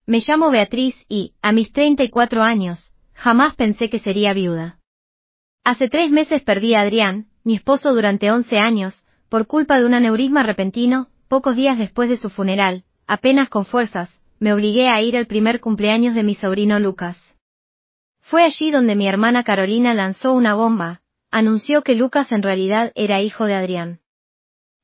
Me llamo Beatriz y, a mis 34 años, jamás pensé que sería viuda. Hace 3 meses perdí a Adrián, mi esposo durante 11 años, por culpa de un aneurisma repentino. Pocos días después de su funeral, apenas con fuerzas, me obligué a ir al primer cumpleaños de mi sobrino Lucas. Fue allí donde mi hermana Carolina lanzó una bomba, anunció que Lucas en realidad era hijo de Adrián.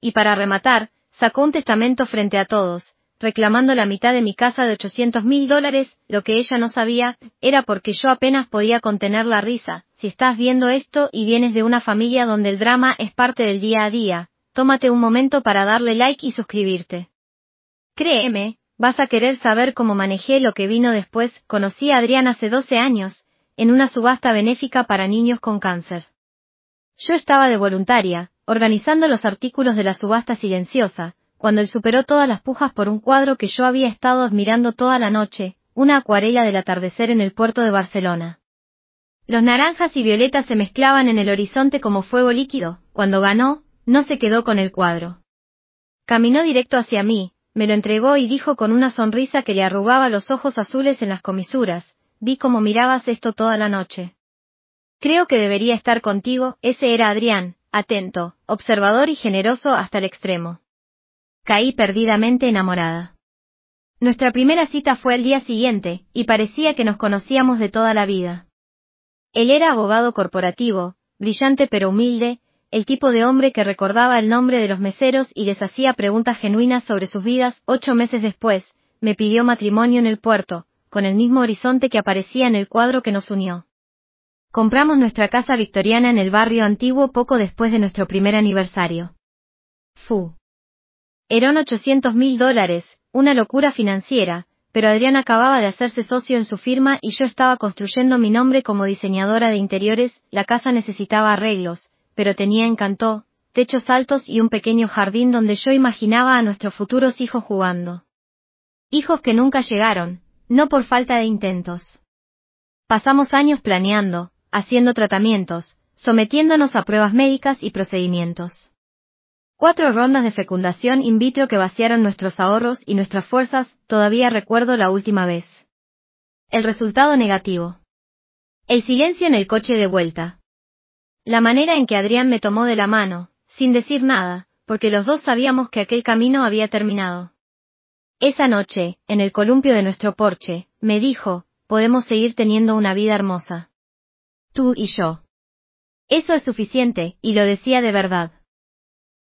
Y para rematar, sacó un testamento frente a todos, reclamando la mitad de mi casa de $800.000, lo que ella no sabía, era porque yo apenas podía contener la risa. Si estás viendo esto y vienes de una familia donde el drama es parte del día a día, tómate un momento para darle like y suscribirte. Créeme, vas a querer saber cómo manejé lo que vino después. Conocí a Adrián hace 12 años, en una subasta benéfica para niños con cáncer. Yo estaba de voluntaria, organizando los artículos de la subasta silenciosa, cuando él superó todas las pujas por un cuadro que yo había estado admirando toda la noche, una acuarela del atardecer en el puerto de Barcelona. Los naranjas y violetas se mezclaban en el horizonte como fuego líquido. Cuando ganó, no se quedó con el cuadro. Caminó directo hacia mí, me lo entregó y dijo con una sonrisa que le arrugaba los ojos azules en las comisuras: vi cómo mirabas esto toda la noche. Creo que debería estar contigo. Ese era Adrián, atento, observador y generoso hasta el extremo. Caí perdidamente enamorada. Nuestra primera cita fue al día siguiente, y parecía que nos conocíamos de toda la vida. Él era abogado corporativo, brillante pero humilde, el tipo de hombre que recordaba el nombre de los meseros y les hacía preguntas genuinas sobre sus vidas. 8 meses después, me pidió matrimonio en el puerto, con el mismo horizonte que aparecía en el cuadro que nos unió. Compramos nuestra casa victoriana en el barrio antiguo poco después de nuestro primer aniversario. Eran $800.000, una locura financiera, pero Adrián acababa de hacerse socio en su firma y yo estaba construyendo mi nombre como diseñadora de interiores. La casa necesitaba arreglos, pero tenía encanto, techos altos y un pequeño jardín donde yo imaginaba a nuestros futuros hijos jugando. Hijos que nunca llegaron, no por falta de intentos. Pasamos años planeando, haciendo tratamientos, sometiéndonos a pruebas médicas y procedimientos. 4 rondas de fecundación in vitro que vaciaron nuestros ahorros y nuestras fuerzas. Todavía recuerdo la última vez. El resultado negativo. El silencio en el coche de vuelta. La manera en que Adrián me tomó de la mano, sin decir nada, porque los dos sabíamos que aquel camino había terminado. Esa noche, en el columpio de nuestro porche, me dijo: podemos seguir teniendo una vida hermosa. Tú y yo. Eso es suficiente, y lo decía de verdad.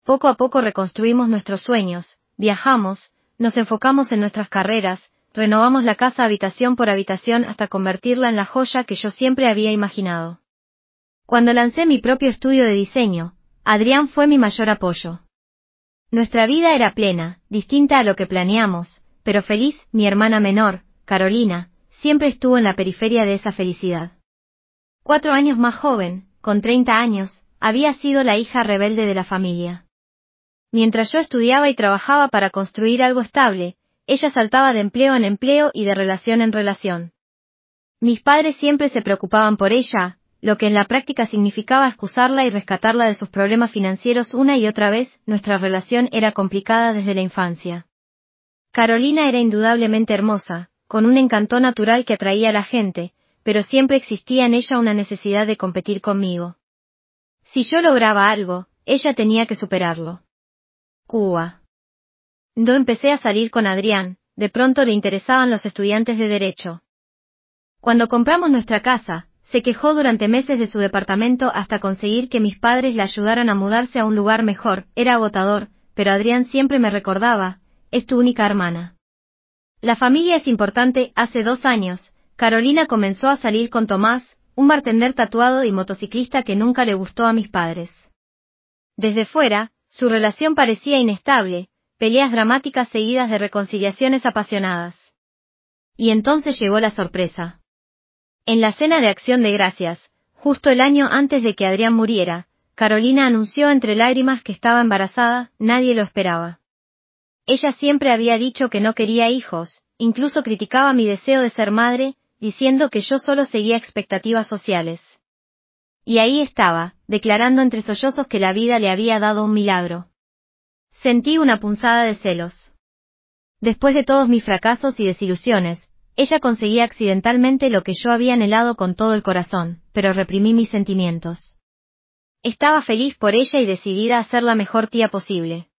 Poco a poco reconstruimos nuestros sueños, viajamos, nos enfocamos en nuestras carreras, renovamos la casa habitación por habitación hasta convertirla en la joya que yo siempre había imaginado. Cuando lancé mi propio estudio de diseño, Adrián fue mi mayor apoyo. Nuestra vida era plena, distinta a lo que planeamos, pero feliz. Mi hermana menor, Carolina, siempre estuvo en la periferia de esa felicidad. 4 años más joven, con 30 años, había sido la hija rebelde de la familia. Mientras yo estudiaba y trabajaba para construir algo estable, ella saltaba de empleo en empleo y de relación en relación. Mis padres siempre se preocupaban por ella, lo que en la práctica significaba excusarla y rescatarla de sus problemas financieros una y otra vez. Nuestra relación era complicada desde la infancia. Carolina era indudablemente hermosa, con un encanto natural que atraía a la gente, pero siempre existía en ella una necesidad de competir conmigo. Si yo lograba algo, ella tenía que superarlo. Cuando empecé a salir con Adrián, de pronto le interesaban los estudiantes de Derecho. Cuando compramos nuestra casa, se quejó durante meses de su departamento hasta conseguir que mis padres la ayudaran a mudarse a un lugar mejor. Era agotador, pero Adrián siempre me recordaba: es tu única hermana. La familia es importante. Hace 2 años, Carolina comenzó a salir con Tomás, un bartender tatuado y motociclista que nunca le gustó a mis padres. Desde fuera, su relación parecía inestable, peleas dramáticas seguidas de reconciliaciones apasionadas. Y entonces llegó la sorpresa. En la cena de Acción de Gracias, justo el año antes de que Adrián muriera, Carolina anunció entre lágrimas que estaba embarazada. Nadie lo esperaba. Ella siempre había dicho que no quería hijos, incluso criticaba mi deseo de ser madre, diciendo que yo solo seguía expectativas sociales. Y ahí estaba, declarando entre sollozos que la vida le había dado un milagro. Sentí una punzada de celos. Después de todos mis fracasos y desilusiones, Ella conseguía accidentalmente lo que yo había anhelado con todo el corazón, pero reprimí mis sentimientos. Estaba feliz por ella y decidida a ser la mejor tía posible.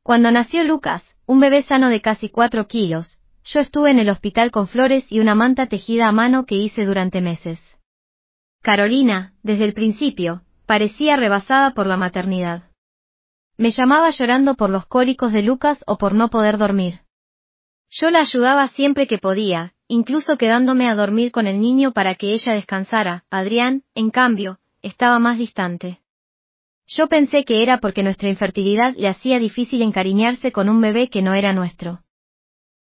Cuando nació Lucas, un bebé sano de casi 4 kilos, yo estuve en el hospital con flores y una manta tejida a mano que hice durante meses. Carolina, desde el principio, parecía rebasada por la maternidad. Me llamaba llorando por los cólicos de Lucas o por no poder dormir. Yo la ayudaba siempre que podía, incluso quedándome a dormir con el niño para que ella descansara. Adrián, en cambio, estaba más distante. Yo pensé que era porque nuestra infertilidad le hacía difícil encariñarse con un bebé que no era nuestro.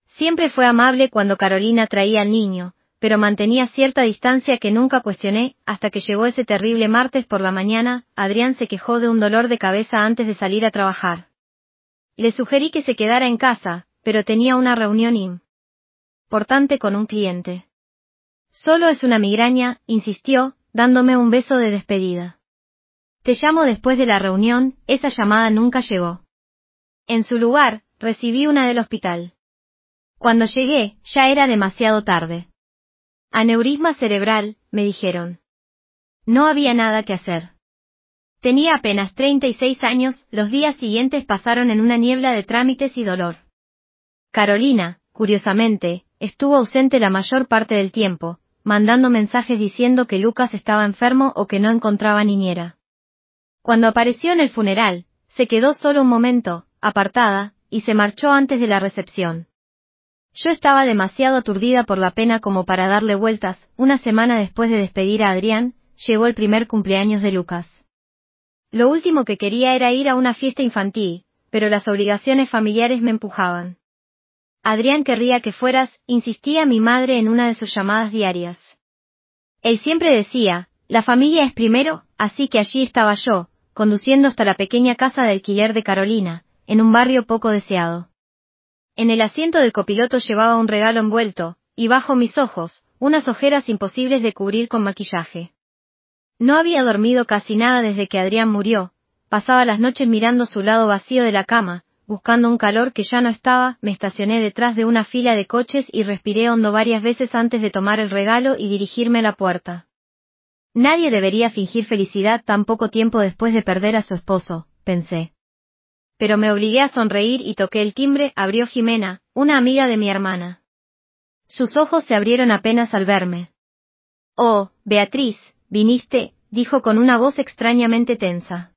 Siempre fue amable cuando Carolina traía al niño, pero mantenía cierta distancia que nunca cuestioné, hasta que llegó ese terrible martes por la mañana. Adrián se quejó de un dolor de cabeza antes de salir a trabajar. Le sugerí que se quedara en casa, pero tenía una reunión importante con un cliente. Solo es una migraña, insistió, dándome un beso de despedida. Te llamo después de la reunión. Esa llamada nunca llegó. En su lugar, recibí una del hospital. Cuando llegué, ya era demasiado tarde. Aneurisma cerebral, me dijeron. No había nada que hacer. Tenía apenas 36 años. Los días siguientes pasaron en una niebla de trámites y dolor. Carolina, curiosamente, estuvo ausente la mayor parte del tiempo, mandando mensajes diciendo que Lucas estaba enfermo o que no encontraba niñera. Cuando apareció en el funeral, se quedó solo un momento, apartada, y se marchó antes de la recepción. Yo estaba demasiado aturdida por la pena como para darle vueltas. Una semana después de despedir a Adrián, llegó el primer cumpleaños de Lucas. Lo último que quería era ir a una fiesta infantil, pero las obligaciones familiares me empujaban. Adrián querría que fueras, insistía mi madre en una de sus llamadas diarias. Él siempre decía, la familia es primero, así que allí estaba yo, conduciendo hasta la pequeña casa de alquiler de Carolina, en un barrio poco deseado. En el asiento del copiloto llevaba un regalo envuelto, y bajo mis ojos, unas ojeras imposibles de cubrir con maquillaje. No había dormido casi nada desde que Adrián murió, pasaba las noches mirando su lado vacío de la cama, buscando un calor que ya no estaba. Me estacioné detrás de una fila de coches y respiré hondo varias veces antes de tomar el regalo y dirigirme a la puerta. Nadie debería fingir felicidad tan poco tiempo después de perder a su esposo, pensé. Pero me obligué a sonreír y toqué el timbre. Abrió Jimena, una amiga de mi hermana. Sus ojos se abrieron apenas al verme. Oh, Beatriz, viniste, dijo con una voz extrañamente tensa.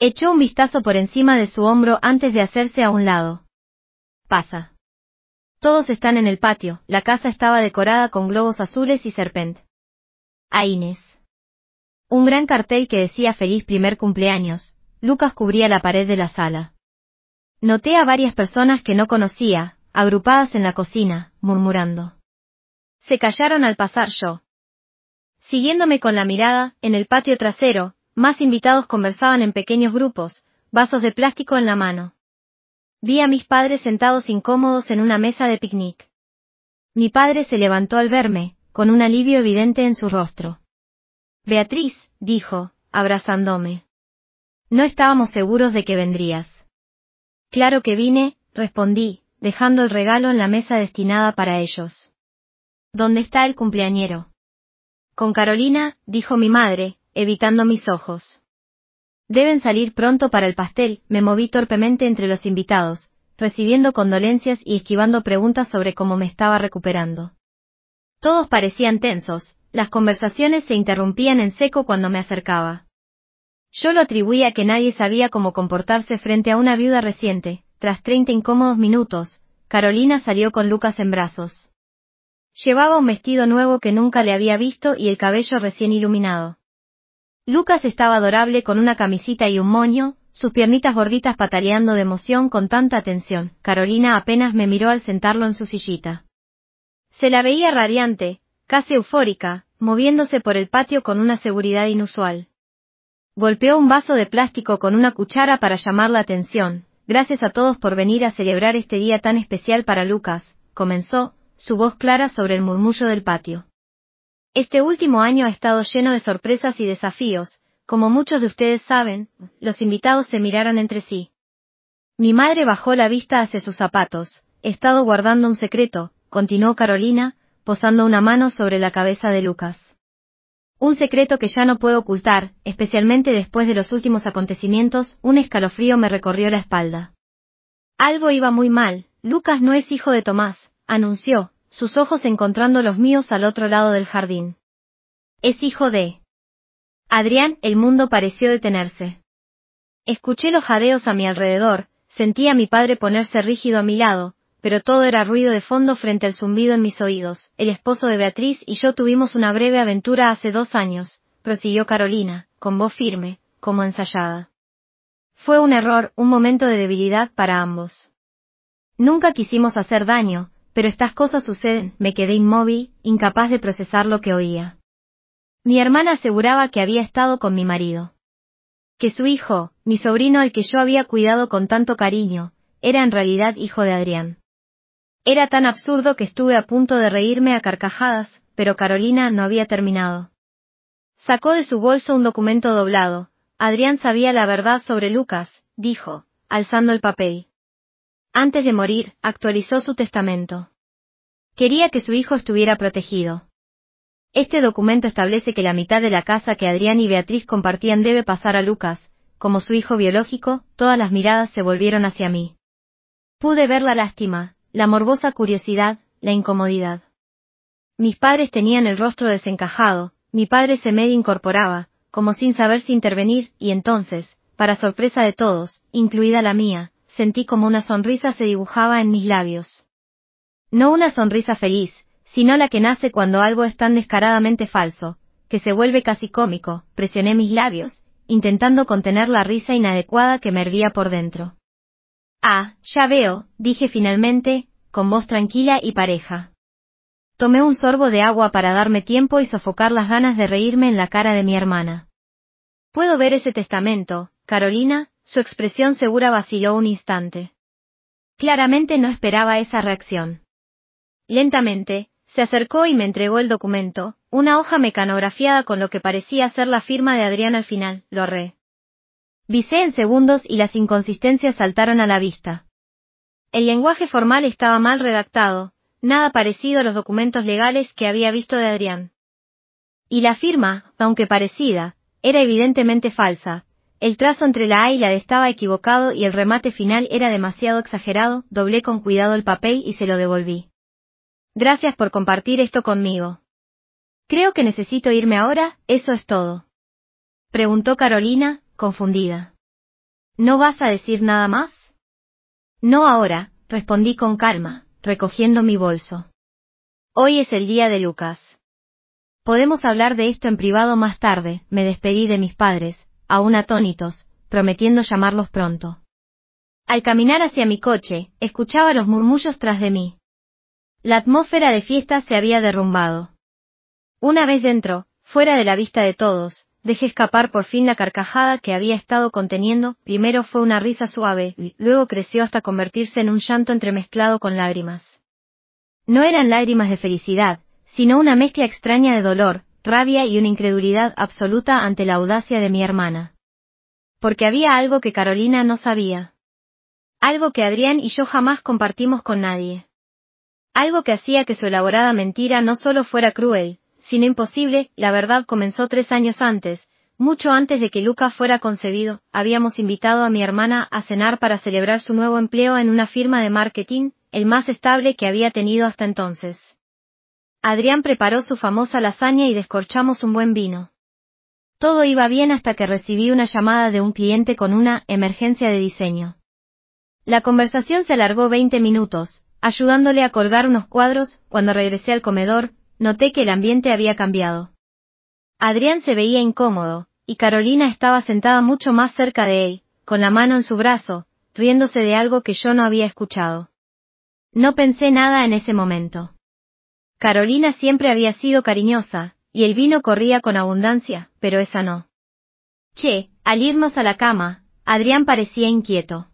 Echó un vistazo por encima de su hombro antes de hacerse a un lado. Pasa. Todos están en el patio. La casa estaba decorada con globos azules y serpent. A Inés. Un gran cartel que decía feliz primer cumpleaños. Lucas cubría la pared de la sala. Noté a varias personas que no conocía, agrupadas en la cocina, murmurando. Se callaron al pasar yo. Siguiéndome con la mirada, en el patio trasero, más invitados conversaban en pequeños grupos, vasos de plástico en la mano. Vi a mis padres sentados incómodos en una mesa de picnic. Mi padre se levantó al verme, con un alivio evidente en su rostro. Beatriz, dijo, abrazándome. No estábamos seguros de que vendrías. Claro que vine, respondí, dejando el regalo en la mesa destinada para ellos. ¿Dónde está el cumpleañero? Con Carolina, dijo mi madre, evitando mis ojos. Deben salir pronto para el pastel. Me moví torpemente entre los invitados, recibiendo condolencias y esquivando preguntas sobre cómo me estaba recuperando. Todos parecían tensos, las conversaciones se interrumpían en seco cuando me acercaba. Yo lo atribuía a que nadie sabía cómo comportarse frente a una viuda reciente. Tras 30 incómodos minutos, Carolina salió con Lucas en brazos. Llevaba un vestido nuevo que nunca le había visto y el cabello recién iluminado. Lucas estaba adorable con una camisita y un moño, sus piernitas gorditas pataleando de emoción con tanta atención. Carolina apenas me miró al sentarlo en su sillita. Se la veía radiante, casi eufórica, moviéndose por el patio con una seguridad inusual. Golpeó un vaso de plástico con una cuchara para llamar la atención. Gracias a todos por venir a celebrar este día tan especial para Lucas, comenzó, su voz clara sobre el murmullo del patio. Este último año ha estado lleno de sorpresas y desafíos, como muchos de ustedes saben. Los invitados se miraron entre sí. Mi madre bajó la vista hacia sus zapatos. He estado guardando un secreto, continuó Carolina, posando una mano sobre la cabeza de Lucas. Un secreto que ya no puedo ocultar, especialmente después de los últimos acontecimientos. Un escalofrío me recorrió la espalda. Algo iba muy mal. Lucas no es hijo de Tomás, anunció, sus ojos encontrando los míos al otro lado del jardín. Es hijo de Adrián. El mundo pareció detenerse. Escuché los jadeos a mi alrededor, sentí a mi padre ponerse rígido a mi lado, pero todo era ruido de fondo frente al zumbido en mis oídos. El esposo de Beatriz y yo tuvimos una breve aventura hace 2 años, prosiguió Carolina, con voz firme, como ensayada. Fue un error, un momento de debilidad para ambos. Nunca quisimos hacer daño, pero estas cosas suceden. Me quedé inmóvil, incapaz de procesar lo que oía. Mi hermana aseguraba que había estado con mi marido. Que su hijo, mi sobrino al que yo había cuidado con tanto cariño, era en realidad hijo de Adrián. Era tan absurdo que estuve a punto de reírme a carcajadas, pero Carolina no había terminado. Sacó de su bolso un documento doblado. Adrián sabía la verdad sobre Lucas, dijo, alzando el papel. Antes de morir, actualizó su testamento. Quería que su hijo estuviera protegido. Este documento establece que la mitad de la casa que Adrián y Beatriz compartían debe pasar a Lucas. Como su hijo biológico, todas las miradas se volvieron hacia mí. Pude ver la lástima, la morbosa curiosidad, la incomodidad. Mis padres tenían el rostro desencajado. Mi padre se medio incorporaba, como sin saber si intervenir, y entonces, para sorpresa de todos, incluida la mía, sentí como una sonrisa se dibujaba en mis labios. No una sonrisa feliz, sino la que nace cuando algo es tan descaradamente falso, que se vuelve casi cómico. Presioné mis labios, intentando contener la risa inadecuada que me hervía por dentro. Ah, ya veo, dije finalmente, con voz tranquila y pareja. Tomé un sorbo de agua para darme tiempo y sofocar las ganas de reírme en la cara de mi hermana. ¿Puedo ver ese testamento, Carolina? Su expresión segura vaciló un instante. Claramente no esperaba esa reacción. Lentamente, se acercó y me entregó el documento, una hoja mecanografiada con lo que parecía ser la firma de Adrián al final. Lo revisé en segundos y las inconsistencias saltaron a la vista. El lenguaje formal estaba mal redactado, nada parecido a los documentos legales que había visto de Adrián. Y la firma, aunque parecida, era evidentemente falsa. El trazo entre la A y la D estaba equivocado y el remate final era demasiado exagerado. Doblé con cuidado el papel y se lo devolví. Gracias por compartir esto conmigo. Creo que necesito irme ahora, ¿eso es todo?, preguntó Carolina, confundida. ¿No vas a decir nada más? No ahora, respondí con calma, recogiendo mi bolso. Hoy es el día de Lucas. Podemos hablar de esto en privado más tarde. Me despedí de mis padres, aún atónitos, prometiendo llamarlos pronto. Al caminar hacia mi coche, escuchaba los murmullos tras de mí. La atmósfera de fiesta se había derrumbado. Una vez dentro, fuera de la vista de todos, dejé escapar por fin la carcajada que había estado conteniendo. Primero fue una risa suave, y luego creció hasta convertirse en un llanto entremezclado con lágrimas. No eran lágrimas de felicidad, sino una mezcla extraña de dolor, rabia y una incredulidad absoluta ante la audacia de mi hermana. Porque había algo que Carolina no sabía. Algo que Adrián y yo jamás compartimos con nadie. Algo que hacía que su elaborada mentira no solo fuera cruel, sino imposible. La verdad comenzó 3 años antes, mucho antes de que Lucas fuera concebido. Habíamos invitado a mi hermana a cenar para celebrar su nuevo empleo en una firma de marketing, el más estable que había tenido hasta entonces. Adrián preparó su famosa lasaña y descorchamos un buen vino. Todo iba bien hasta que recibí una llamada de un cliente con una emergencia de diseño. La conversación se alargó 20 minutos, ayudándole a colgar unos cuadros. Cuando regresé al comedor, noté que el ambiente había cambiado. Adrián se veía incómodo, y Carolina estaba sentada mucho más cerca de él, con la mano en su brazo, riéndose de algo que yo no había escuchado. No pensé nada en ese momento. Carolina siempre había sido cariñosa, y el vino corría con abundancia, pero esa no. Al irnos a la cama, Adrián parecía inquieto.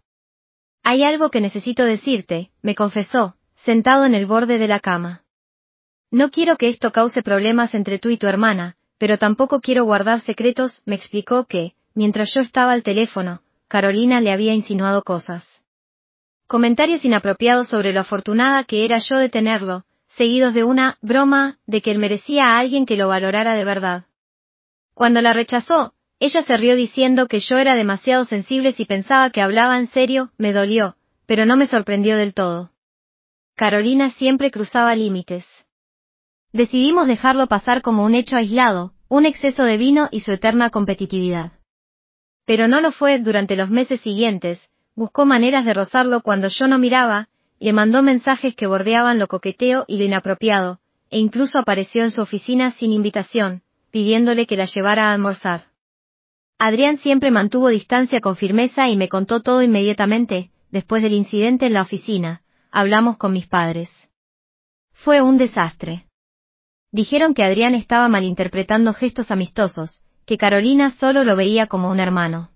Hay algo que necesito decirte, me confesó, sentado en el borde de la cama. No quiero que esto cause problemas entre tú y tu hermana, pero tampoco quiero guardar secretos. Me explicó que, mientras yo estaba al teléfono, Carolina le había insinuado cosas. Comentarios inapropiados sobre lo afortunada que era yo de tenerlo, seguidos de una broma de que él merecía a alguien que lo valorara de verdad. Cuando la rechazó, ella se rió diciendo que yo era demasiado sensible si pensaba que hablaba en serio. Me dolió, pero no me sorprendió del todo. Carolina siempre cruzaba límites. Decidimos dejarlo pasar como un hecho aislado, un exceso de vino y su eterna competitividad. Pero no lo fue. Durante los meses siguientes, buscó maneras de rozarlo cuando yo no miraba, le mandó mensajes que bordeaban lo coqueteo y lo inapropiado, e incluso apareció en su oficina sin invitación, pidiéndole que la llevara a almorzar. Adrián siempre mantuvo distancia con firmeza y me contó todo inmediatamente. Después del incidente en la oficina, hablamos con mis padres. Fue un desastre. Dijeron que Adrián estaba malinterpretando gestos amistosos, que Carolina solo lo veía como un hermano.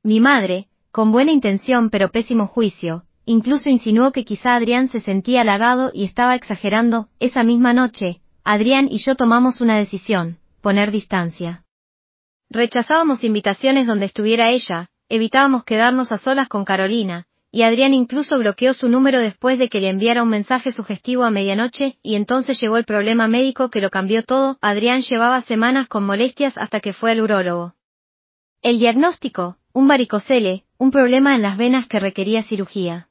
Mi madre, con buena intención pero pésimo juicio, incluso insinuó que quizá Adrián se sentía halagado y estaba exagerando. Esa misma noche, Adrián y yo tomamos una decisión: poner distancia. Rechazábamos invitaciones donde estuviera ella, evitábamos quedarnos a solas con Carolina, y Adrián incluso bloqueó su número después de que le enviara un mensaje sugestivo a medianoche, y entonces llegó el problema médico que lo cambió todo. Adrián llevaba semanas con molestias hasta que fue al urólogo. El diagnóstico: un varicocele, un problema en las venas que requería cirugía.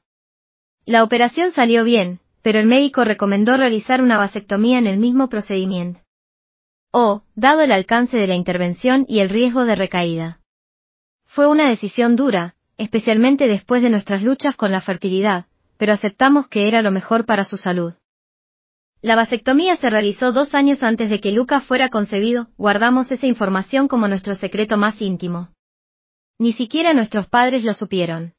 La operación salió bien, pero el médico recomendó realizar una vasectomía en el mismo procedimiento. Dado el alcance de la intervención y el riesgo de recaída. Fue una decisión dura, especialmente después de nuestras luchas con la fertilidad, pero aceptamos que era lo mejor para su salud. La vasectomía se realizó 2 años antes de que Luca fuera concebido. Guardamos esa información como nuestro secreto más íntimo. Ni siquiera nuestros padres lo supieron.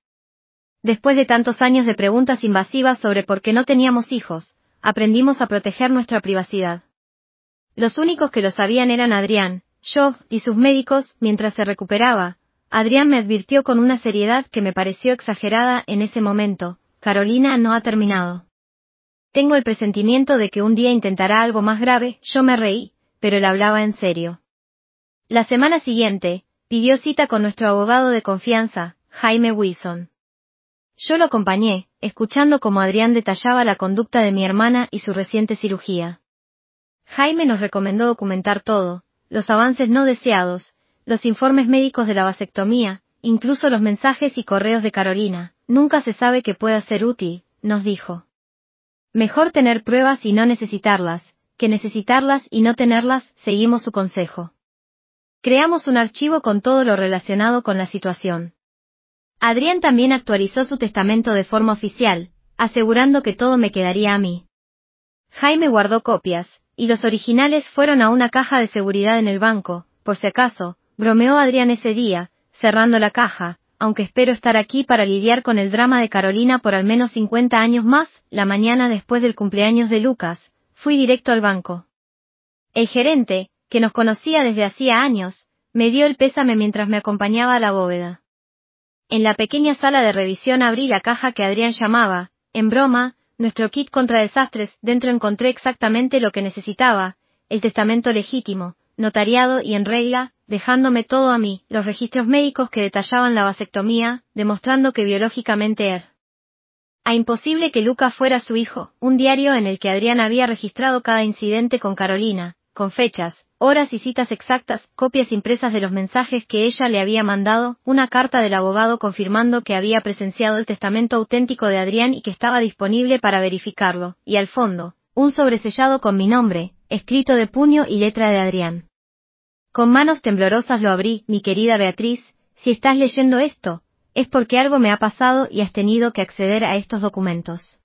Después de tantos años de preguntas invasivas sobre por qué no teníamos hijos, aprendimos a proteger nuestra privacidad. Los únicos que lo sabían eran Adrián, yo, y sus médicos. Mientras se recuperaba, Adrián me advirtió con una seriedad que me pareció exagerada en ese momento: Carolina no ha terminado. Tengo el presentimiento de que un día intentará algo más grave. Yo me reí, pero él hablaba en serio. La semana siguiente, pidió cita con nuestro abogado de confianza, Jaime Wilson. Yo lo acompañé, escuchando cómo Adrián detallaba la conducta de mi hermana y su reciente cirugía. Jaime nos recomendó documentar todo: los avances no deseados, los informes médicos de la vasectomía, incluso los mensajes y correos de Carolina. Nunca se sabe qué pueda ser útil, nos dijo. Mejor tener pruebas y no necesitarlas, que necesitarlas y no tenerlas. Seguimos su consejo. Creamos un archivo con todo lo relacionado con la situación. Adrián también actualizó su testamento de forma oficial, asegurando que todo me quedaría a mí. Jaime guardó copias, y los originales fueron a una caja de seguridad en el banco. Por si acaso, bromeó Adrián ese día, cerrando la caja: aunque espero estar aquí para lidiar con el drama de Carolina por al menos 50 años más. La mañana después del cumpleaños de Lucas, fui directo al banco. El gerente, que nos conocía desde hacía años, me dio el pésame mientras me acompañaba a la bóveda. En la pequeña sala de revisión abrí la caja que Adrián llamaba, en broma, nuestro kit contra desastres. Dentro encontré exactamente lo que necesitaba: el testamento legítimo, notariado y en regla, dejándome todo a mí, los registros médicos que detallaban la vasectomía, demostrando que biológicamente era imposible que Luca fuera su hijo, un diario en el que Adrián había registrado cada incidente con Carolina, con fechas, horas y citas exactas, copias impresas de los mensajes que ella le había mandado, una carta del abogado confirmando que había presenciado el testamento auténtico de Adrián y que estaba disponible para verificarlo, y al fondo, un sobresellado con mi nombre, escrito de puño y letra de Adrián. Con manos temblorosas lo abrí: mi querida Beatriz, si estás leyendo esto, es porque algo me ha pasado y has tenido que acceder a estos documentos.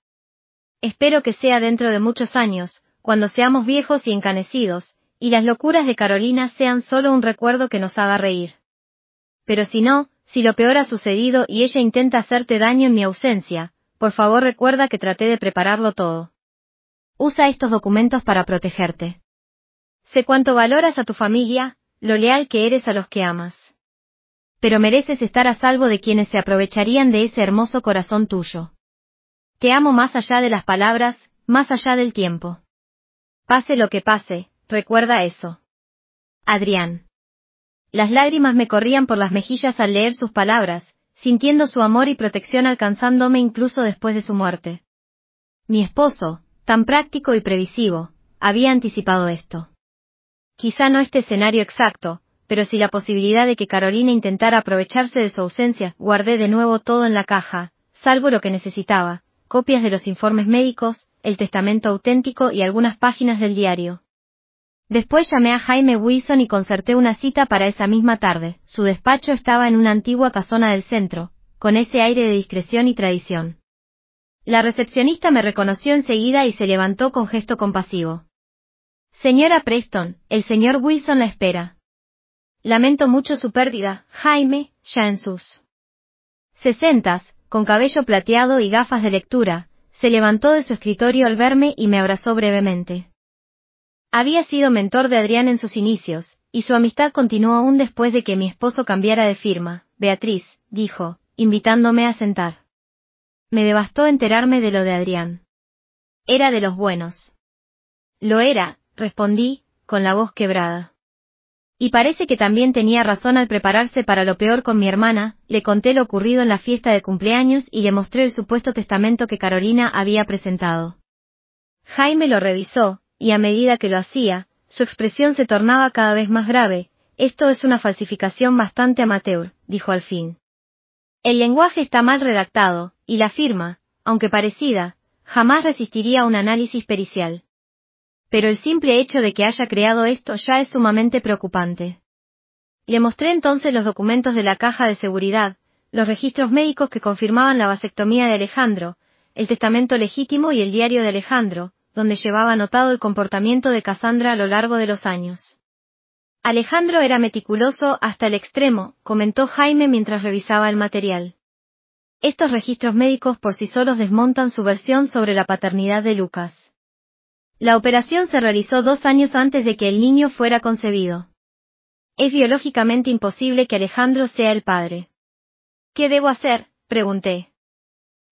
Espero que sea dentro de muchos años, cuando seamos viejos y encanecidos, y las locuras de Carolina sean solo un recuerdo que nos haga reír. Pero si no, si lo peor ha sucedido y ella intenta hacerte daño en mi ausencia, por favor recuerda que traté de prepararlo todo. Usa estos documentos para protegerte. Sé cuánto valoras a tu familia, lo leal que eres a los que amas. Pero mereces estar a salvo de quienes se aprovecharían de ese hermoso corazón tuyo. Te amo más allá de las palabras, más allá del tiempo. Pase lo que pase, recuerda eso. Adrián. Las lágrimas me corrían por las mejillas al leer sus palabras. sintiendo su amor y protección alcanzándome incluso después de su muerte. Mi esposo, tan práctico y previsivo, había anticipado esto. Quizá no este escenario exacto, pero sí la posibilidad de que Carolina intentara aprovecharse de su ausencia. Guardé de nuevo todo en la caja, salvo lo que necesitaba, copias de los informes médicos, el testamento auténtico y algunas páginas del diario. Después llamé a Jaime Wilson y concerté una cita para esa misma tarde. Su despacho estaba en una antigua casona del centro, con ese aire de discreción y tradición. La recepcionista me reconoció enseguida y se levantó con gesto compasivo. Señora Preston, el señor Wilson la espera. Lamento mucho su pérdida, Jaime, ya en sus 60, con cabello plateado y gafas de lectura, se levantó de su escritorio al verme y me abrazó brevemente. Había sido mentor de Adrián en sus inicios, y su amistad continuó aún después de que mi esposo cambiara de firma. Beatriz, dijo, invitándome a sentar. Me devastó enterarme de lo de Adrián. Era de los buenos. Lo era, respondí, con la voz quebrada. Y parece que también tenía razón al prepararse para lo peor con mi hermana. Le conté lo ocurrido en la fiesta de cumpleaños y le mostré el supuesto testamento que Carolina había presentado. Jaime lo revisó, y a medida que lo hacía, su expresión se tornaba cada vez más grave. Esto es una falsificación bastante amateur, dijo al fin. El lenguaje está mal redactado, y la firma, aunque parecida, jamás resistiría a un análisis pericial. Pero el simple hecho de que haya creado esto ya es sumamente preocupante. Le mostré entonces los documentos de la caja de seguridad, los registros médicos que confirmaban la vasectomía de Alejandro, el testamento legítimo y el diario de Alejandro, donde llevaba anotado el comportamiento de Cassandra a lo largo de los años. Alejandro era meticuloso hasta el extremo, comentó Jaime mientras revisaba el material. Estos registros médicos por sí solos desmontan su versión sobre la paternidad de Lucas. La operación se realizó 2 años antes de que el niño fuera concebido. Es biológicamente imposible que Alejandro sea el padre. ¿Qué debo hacer?, pregunté.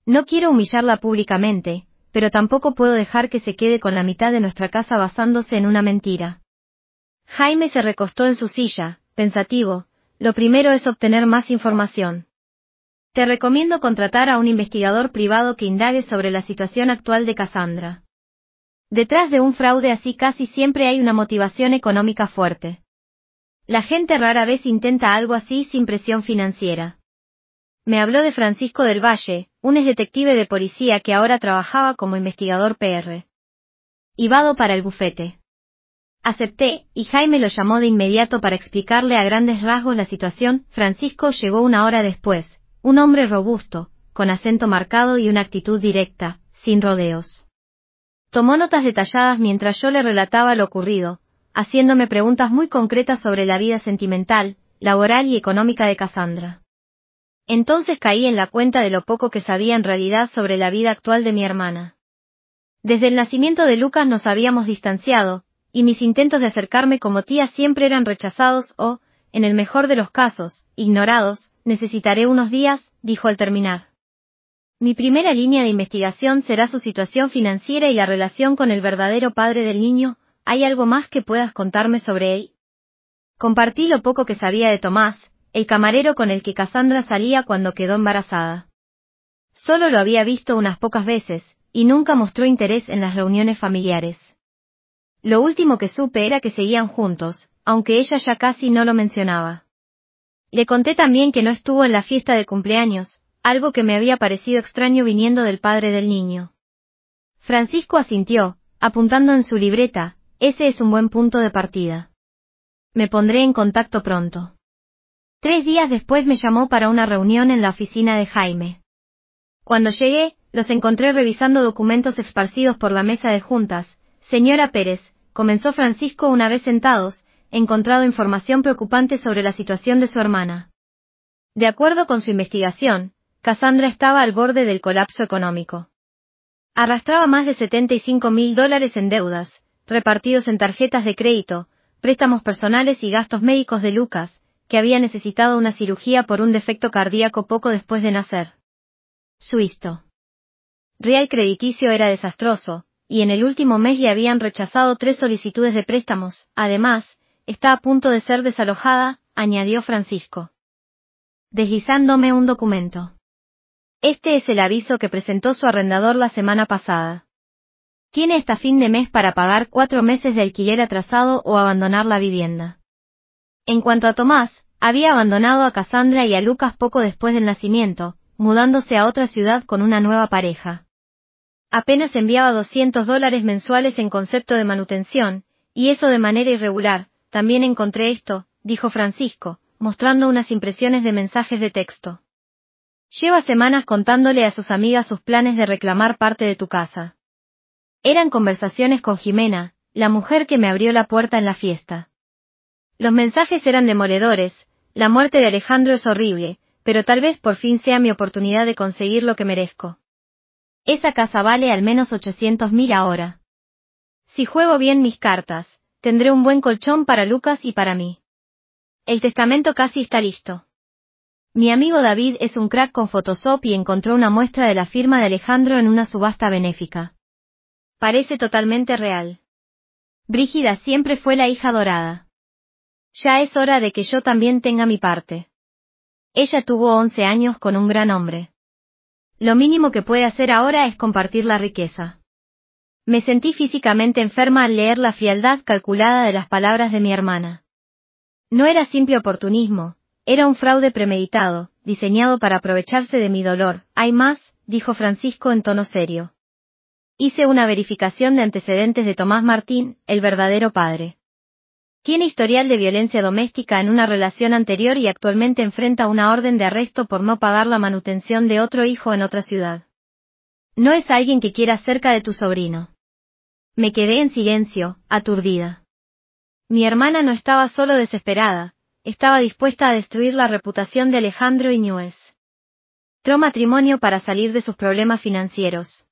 No quiero humillarla públicamente, pero tampoco puedo dejar que se quede con la mitad de nuestra casa basándose en una mentira. Jaime se recostó en su silla, pensativo. Lo primero es obtener más información. Te recomiendo contratar a un investigador privado que indague sobre la situación actual de Cassandra. Detrás de un fraude así casi siempre hay una motivación económica fuerte. La gente rara vez intenta algo así sin presión financiera. Me habló de Francisco del Valle, un ex detective de policía que ahora trabajaba como investigador PR. Ibado para el bufete. Acepté, y Jaime lo llamó de inmediato para explicarle a grandes rasgos la situación. Francisco llegó 1 hora después, un hombre robusto, con acento marcado y una actitud directa, sin rodeos. Tomó notas detalladas mientras yo le relataba lo ocurrido, haciéndome preguntas muy concretas sobre la vida sentimental, laboral y económica de Cassandra. Entonces caí en la cuenta de lo poco que sabía en realidad sobre la vida actual de mi hermana. Desde el nacimiento de Lucas nos habíamos distanciado, y mis intentos de acercarme como tía siempre eran rechazados o, en el mejor de los casos, ignorados. Necesitaré unos días, dijo al terminar. Mi primera línea de investigación será su situación financiera y la relación con el verdadero padre del niño. ¿Hay algo más que puedas contarme sobre él? Compartí lo poco que sabía de Tomás, el camarero con el que Cassandra salía cuando quedó embarazada. Solo lo había visto unas pocas veces, y nunca mostró interés en las reuniones familiares. Lo último que supe era que seguían juntos, aunque ella ya casi no lo mencionaba. Le conté también que no estuvo en la fiesta de cumpleaños, algo que me había parecido extraño viniendo del padre del niño. Francisco asintió, apuntando en su libreta. Ese es un buen punto de partida. Me pondré en contacto pronto. 3 días después me llamó para una reunión en la oficina de Jaime. Cuando llegué, los encontré revisando documentos esparcidos por la mesa de juntas. Señora Pérez, comenzó Francisco una vez sentados, he encontrado información preocupante sobre la situación de su hermana. De acuerdo con su investigación, Cassandra estaba al borde del colapso económico. Arrastraba más de $75.000 en deudas, repartidos en tarjetas de crédito, préstamos personales y gastos médicos de Lucas, que había necesitado una cirugía por un defecto cardíaco poco después de nacer. Su historial real crediticio era desastroso, y en el último mes le habían rechazado 3 solicitudes de préstamos. Además, está a punto de ser desalojada, añadió Francisco. deslizándome un documento. Este es el aviso que presentó su arrendador la semana pasada. Tiene hasta fin de mes para pagar 4 meses de alquiler atrasado o abandonar la vivienda. En cuanto a Tomás, había abandonado a Cassandra y a Lucas poco después del nacimiento, mudándose a otra ciudad con una nueva pareja. Apenas enviaba $200 mensuales en concepto de manutención, y eso de manera irregular. También encontré esto, dijo Francisco, mostrando unas impresiones de mensajes de texto. Lleva semanas contándole a sus amigas sus planes de reclamar parte de tu casa. Eran conversaciones con Jimena, la mujer que me abrió la puerta en la fiesta. Los mensajes eran demoledores. La muerte de Alejandro es horrible, pero tal vez por fin sea mi oportunidad de conseguir lo que merezco. Esa casa vale al menos 800.000 ahora. Si juego bien mis cartas, tendré un buen colchón para Lucas y para mí. El testamento casi está listo. Mi amigo David es un crack con Photoshop y encontró una muestra de la firma de Alejandro en una subasta benéfica. Parece totalmente real. Brígida siempre fue la hija dorada. Ya es hora de que yo también tenga mi parte. Ella tuvo 11 años con un gran hombre. Lo mínimo que puede hacer ahora es compartir la riqueza. Me sentí físicamente enferma al leer la frialdad calculada de las palabras de mi hermana. No era simple oportunismo, era un fraude premeditado, diseñado para aprovecharse de mi dolor. Hay más, dijo Francisco en tono serio. Hice una verificación de antecedentes de Tomás Martín, el verdadero padre. Tiene historial de violencia doméstica en una relación anterior y actualmente enfrenta una orden de arresto por no pagar la manutención de otro hijo en otra ciudad. No es alguien que quiera cerca de tu sobrino. Me quedé en silencio, aturdida. Mi hermana no estaba solo desesperada, estaba dispuesta a destruir la reputación de Alejandro Iñiguez. Entró matrimonio para salir de sus problemas financieros.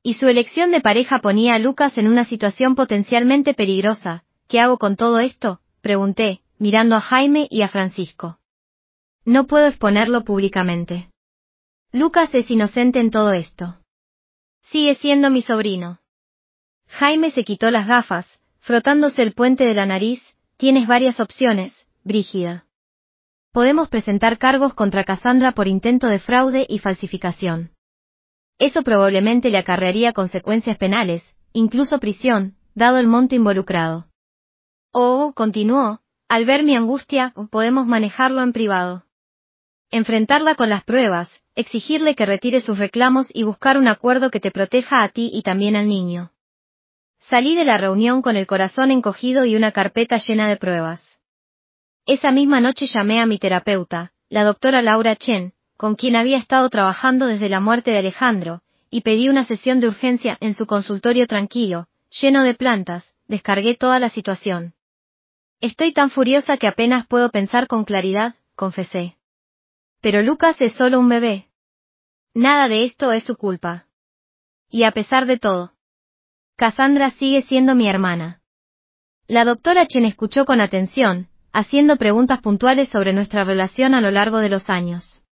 Y su elección de pareja ponía a Lucas en una situación potencialmente peligrosa. ¿Qué hago con todo esto?, pregunté, mirando a Jaime y a Francisco. No puedo exponerlo públicamente. Lucas es inocente en todo esto. Sigue siendo mi sobrino. Jaime se quitó las gafas, frotándose el puente de la nariz. Tienes varias opciones, Brígida. Podemos presentar cargos contra Cassandra por intento de fraude y falsificación. Eso probablemente le acarrearía consecuencias penales, incluso prisión, dado el monto involucrado. Continuó, al ver mi angustia, podemos manejarlo en privado. Enfrentarla con las pruebas, exigirle que retire sus reclamos y buscar un acuerdo que te proteja a ti y también al niño. Salí de la reunión con el corazón encogido y una carpeta llena de pruebas. Esa misma noche llamé a mi terapeuta, la doctora Laura Chen, con quien había estado trabajando desde la muerte de Alejandro, y pedí una sesión de urgencia en su consultorio tranquilo, lleno de plantas. Descargué toda la situación. Estoy tan furiosa que apenas puedo pensar con claridad, confesé. Pero Lucas es solo un bebé. Nada de esto es su culpa. Y a pesar de todo, Cassandra sigue siendo mi hermana. La doctora Chen escuchó con atención, haciendo preguntas puntuales sobre nuestra relación a lo largo de los años.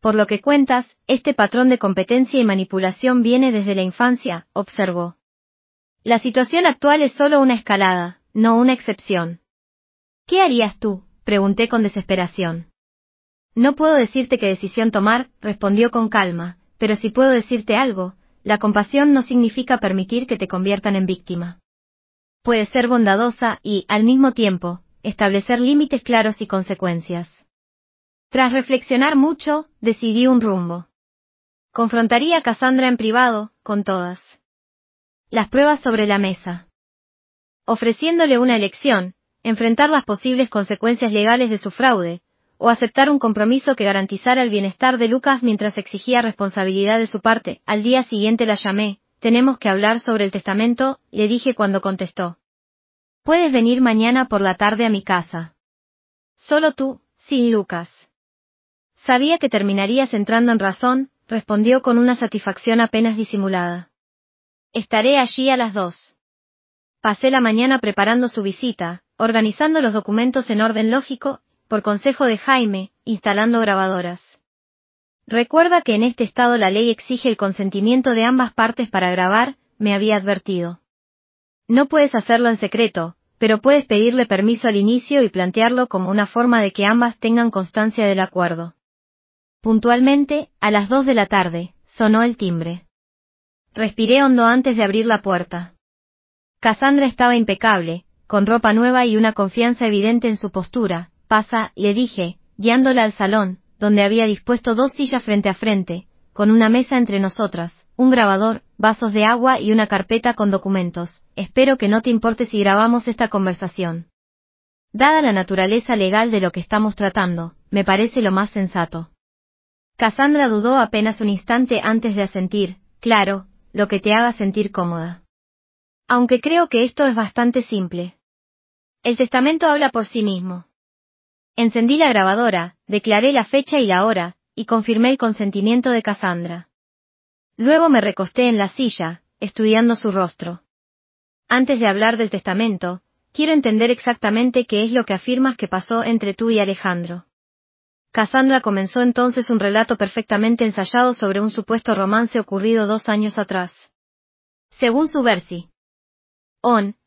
Por lo que cuentas, este patrón de competencia y manipulación viene desde la infancia, observó. La situación actual es solo una escalada, no una excepción. ¿Qué harías tú?, pregunté con desesperación. No puedo decirte qué decisión tomar, respondió con calma, pero si puedo decirte algo, la compasión no significa permitir que te conviertan en víctima. Puede ser bondadosa y, al mismo tiempo, establecer límites claros y consecuencias. Tras reflexionar mucho, decidí un rumbo. Confrontaría a Cassandra en privado, con todas las pruebas sobre la mesa. Ofreciéndole una elección, enfrentar las posibles consecuencias legales de su fraude, o aceptar un compromiso que garantizara el bienestar de Lucas mientras exigía responsabilidad de su parte. Al día siguiente la llamé. Tenemos que hablar sobre el testamento, le dije cuando contestó. Puedes venir mañana por la tarde a mi casa. Solo tú, sin Lucas. Sabía que terminarías entrando en razón, respondió con una satisfacción apenas disimulada. Estaré allí a las 2. Pasé la mañana preparando su visita, organizando los documentos en orden lógico, por consejo de Jaime, instalando grabadoras. Recuerda que en este estado la ley exige el consentimiento de ambas partes para grabar, me había advertido. No puedes hacerlo en secreto, pero puedes pedirle permiso al inicio y plantearlo como una forma de que ambas tengan constancia del acuerdo. Puntualmente, a las 2 de la tarde, sonó el timbre. Respiré hondo antes de abrir la puerta. Cassandra estaba impecable, con ropa nueva y una confianza evidente en su postura. «Pasa», le dije, guiándola al salón, donde había dispuesto 2 sillas frente a frente, con una mesa entre nosotras, un grabador, vasos de agua y una carpeta con documentos. «Espero que no te importe si grabamos esta conversación. Dada la naturaleza legal de lo que estamos tratando, me parece lo más sensato». Cassandra dudó apenas un instante antes de asentir. «Claro, lo que te haga sentir cómoda. Aunque creo que esto es bastante simple. El testamento habla por sí mismo». Encendí la grabadora, declaré la fecha y la hora, y confirmé el consentimiento de Cassandra. Luego me recosté en la silla, estudiando su rostro. «Antes de hablar del testamento, quiero entender exactamente qué es lo que afirmas que pasó entre tú y Alejandro». Cassandra comenzó entonces un relato perfectamente ensayado sobre un supuesto romance ocurrido 2 años atrás. Según su versi.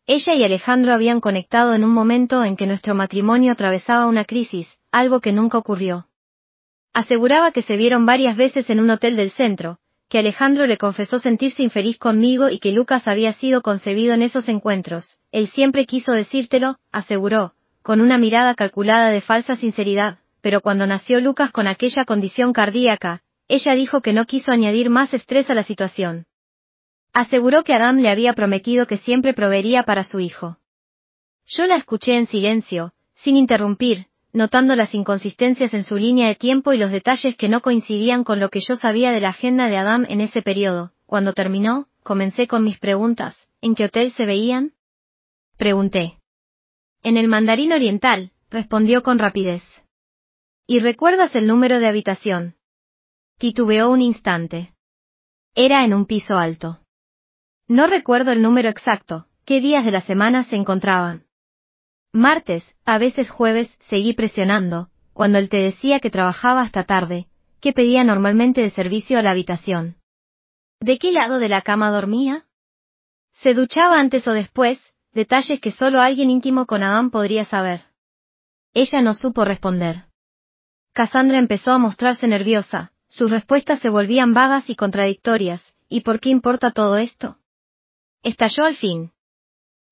Ella y Alejandro habían conectado en un momento en que nuestro matrimonio atravesaba una crisis, algo que nunca ocurrió. Aseguraba que se vieron varias veces en un hotel del centro, que Alejandro le confesó sentirse infeliz conmigo y que Lucas había sido concebido en esos encuentros. «Él siempre quiso decírtelo», aseguró, con una mirada calculada de falsa sinceridad, pero cuando nació Lucas con aquella condición cardíaca, ella dijo que no quiso añadir más estrés a la situación. Aseguró que Adam le había prometido que siempre proveería para su hijo. Yo la escuché en silencio, sin interrumpir, notando las inconsistencias en su línea de tiempo y los detalles que no coincidían con lo que yo sabía de la agenda de Adam en ese periodo. Cuando terminó, comencé con mis preguntas. «¿En qué hotel se veían?», pregunté. «En el Mandarín Oriental», respondió con rapidez. «¿Y recuerdas el número de habitación?». Titubeó un instante. «Era en un piso alto». «No recuerdo el número exacto». «¿Qué días de la semana se encontraban?». «Martes, a veces jueves», seguí presionando. «Cuando él te decía que trabajaba hasta tarde, ¿qué pedía normalmente de servicio a la habitación?». «¿De qué lado de la cama dormía?». «¿Se duchaba antes o después?», detalles que solo alguien íntimo con Adam podría saber. Ella no supo responder. Cassandra empezó a mostrarse nerviosa, sus respuestas se volvían vagas y contradictorias. «¿Y por qué importa todo esto?». Estalló al fin.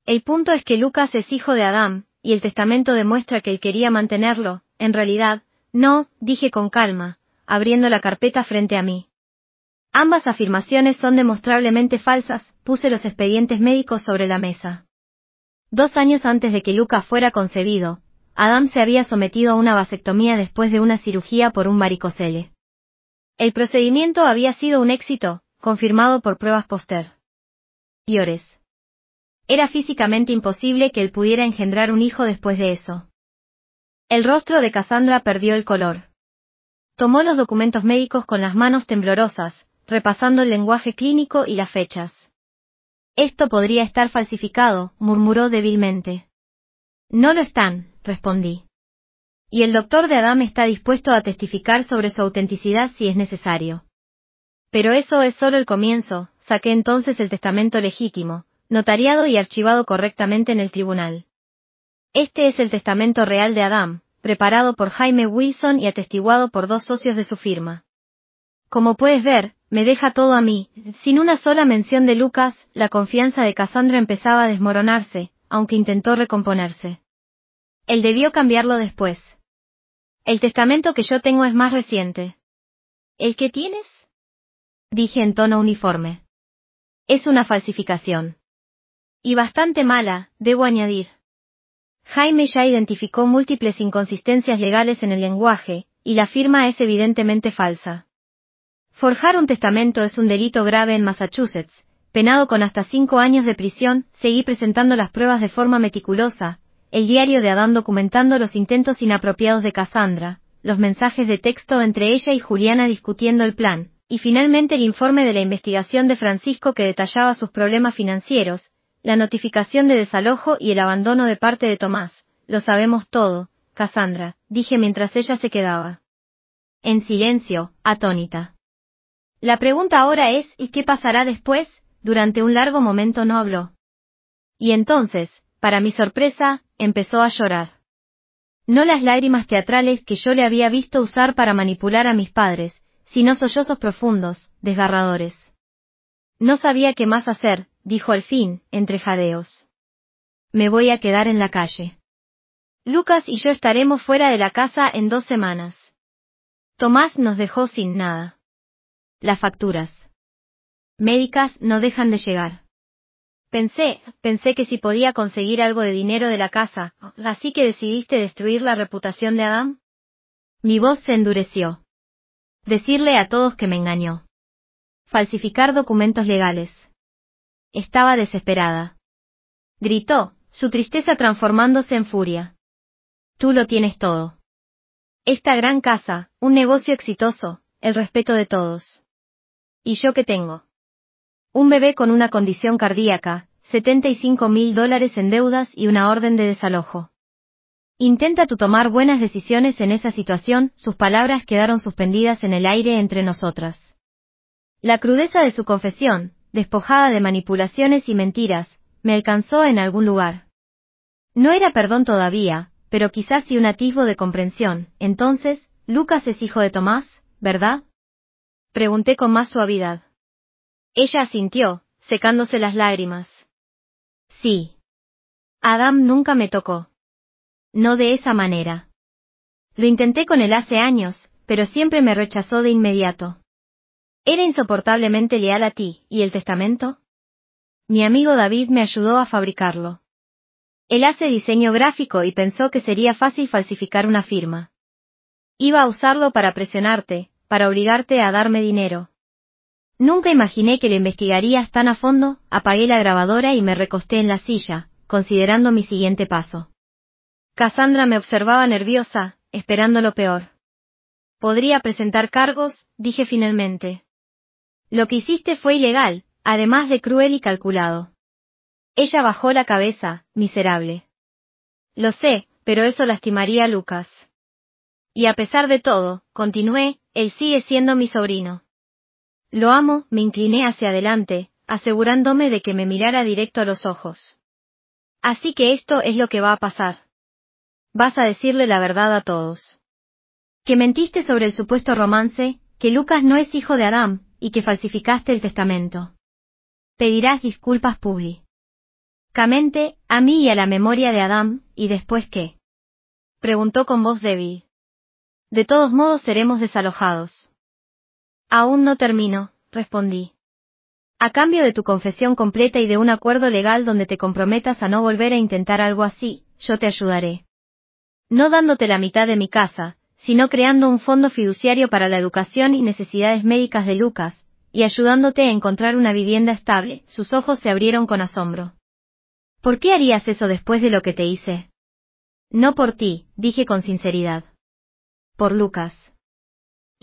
«El punto es que Lucas es hijo de Adam, y el testamento demuestra que él quería mantenerlo». «En realidad, no», dije con calma, abriendo la carpeta frente a mí. «Ambas afirmaciones son demostrablemente falsas». Puse los expedientes médicos sobre la mesa. 2 años antes de que Lucas fuera concebido, Adam se había sometido a una vasectomía después de una cirugía por un varicocele. El procedimiento había sido un éxito, confirmado por pruebas posteriores. Era físicamente imposible que él pudiera engendrar un hijo después de eso. El rostro de Cassandra perdió el color. Tomó los documentos médicos con las manos temblorosas, repasando el lenguaje clínico y las fechas. «Esto podría estar falsificado», murmuró débilmente. «No lo están», respondí. «Y el doctor de Adam está dispuesto a testificar sobre su autenticidad si es necesario». «Pero eso es solo el comienzo», saqué entonces el testamento legítimo, notariado y archivado correctamente en el tribunal. «Este es el testamento real de Adam, preparado por Jaime Wilson y atestiguado por 2 socios de su firma. Como puedes ver, me deja todo a mí». Sin una sola mención de Lucas, la confianza de Cassandra empezaba a desmoronarse, aunque intentó recomponerse. «Él debió cambiarlo después. El testamento que yo tengo es más reciente». «¿El que tienes?», dije en tono uniforme. «Es una falsificación. Y bastante mala, debo añadir». Jaime ya identificó múltiples inconsistencias legales en el lenguaje, y la firma es evidentemente falsa. Forjar un testamento es un delito grave en Massachusetts, penado con hasta 5 años de prisión. Seguí presentando las pruebas de forma meticulosa, el diario de Adam documentando los intentos inapropiados de Cassandra, los mensajes de texto entre ella y Juliana discutiendo el plan, y finalmente el informe de la investigación de Francisco que detallaba sus problemas financieros, la notificación de desalojo y el abandono de parte de Tomás. «Lo sabemos todo, Cassandra», dije mientras ella se quedaba en silencio, atónita. «La pregunta ahora es, ¿y qué pasará después?». Durante un largo momento no habló. «Y entonces», para mi sorpresa, empezó a llorar. No las lágrimas teatrales que yo le había visto usar para manipular a mis padres, sino sollozos profundos, desgarradores. No sabía qué más hacer, dijo al fin, entre jadeos. Me voy a quedar en la calle. Lucas y yo estaremos fuera de la casa en 2 semanas. Tomás nos dejó sin nada. Las facturas médicas no dejan de llegar. Pensé que si podía conseguir algo de dinero de la casa, así que decidiste destruir la reputación de Adam. Mi voz se endureció. Decirle a todos que me engañó. Falsificar documentos legales. Estaba desesperada. Gritó, su tristeza transformándose en furia. Tú lo tienes todo. Esta gran casa, un negocio exitoso, el respeto de todos. ¿Y yo qué tengo? Un bebé con una condición cardíaca, $75,000 en deudas y una orden de desalojo. Intenta tú tomar buenas decisiones en esa situación. Sus palabras quedaron suspendidas en el aire entre nosotras. La crudeza de su confesión, despojada de manipulaciones y mentiras, me alcanzó en algún lugar. No era perdón todavía, pero quizás sí un atisbo de comprensión. Entonces, Lucas es hijo de Tomás, ¿verdad? Pregunté con más suavidad. Ella asintió, secándose las lágrimas. Sí. Adam nunca me tocó. No de esa manera. Lo intenté con él hace años, pero siempre me rechazó de inmediato. Era insoportablemente leal a ti, ¿y el testamento? Mi amigo David me ayudó a fabricarlo. Él hace diseño gráfico y pensó que sería fácil falsificar una firma. Iba a usarlo para presionarte, para obligarte a darme dinero. Nunca imaginé que lo investigarías tan a fondo. Apagué la grabadora y me recosté en la silla, considerando mi siguiente paso. Cassandra me observaba nerviosa, esperando lo peor. Podría presentar cargos, dije finalmente. Lo que hiciste fue ilegal, además de cruel y calculado. Ella bajó la cabeza, miserable. Lo sé, pero eso lastimaría a Lucas. Y a pesar de todo, continué, él sigue siendo mi sobrino. Lo amo. Me incliné hacia adelante, asegurándome de que me mirara directo a los ojos. Así que esto es lo que va a pasar. Vas a decirle la verdad a todos. Que mentiste sobre el supuesto romance, que Lucas no es hijo de Adam, y que falsificaste el testamento. Pedirás disculpas públicamente, a mí y a la memoria de Adam, ¿y después qué? Preguntó con voz débil. De todos modos seremos desalojados. Aún no termino, respondí. A cambio de tu confesión completa y de un acuerdo legal donde te comprometas a no volver a intentar algo así, yo te ayudaré. No dándote la mitad de mi casa, sino creando un fondo fiduciario para la educación y necesidades médicas de Lucas, y ayudándote a encontrar una vivienda estable. Sus ojos se abrieron con asombro. ¿Por qué harías eso después de lo que te hice? No por ti, dije con sinceridad. Por Lucas.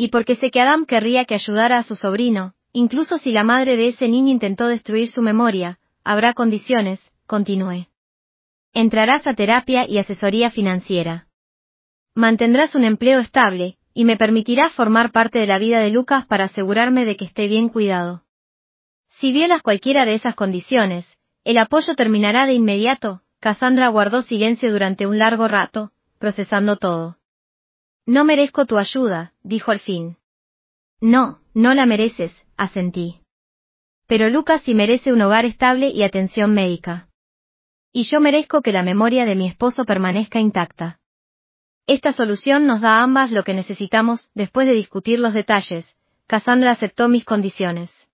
Y porque sé que Adam querría que ayudara a su sobrino, incluso si la madre de ese niño intentó destruir su memoria, habrá condiciones, continué. Entrarás a terapia y asesoría financiera. Mantendrás un empleo estable, y me permitirás formar parte de la vida de Lucas para asegurarme de que esté bien cuidado. Si violas cualquiera de esas condiciones, el apoyo terminará de inmediato. Cassandra guardó silencio durante un largo rato, procesando todo. No merezco tu ayuda, dijo al fin. No, no la mereces, asentí. Pero Lucas sí merece un hogar estable y atención médica. Y yo merezco que la memoria de mi esposo permanezca intacta. Esta solución nos da a ambas lo que necesitamos. Después de discutir los detalles, Cassandra aceptó mis condiciones.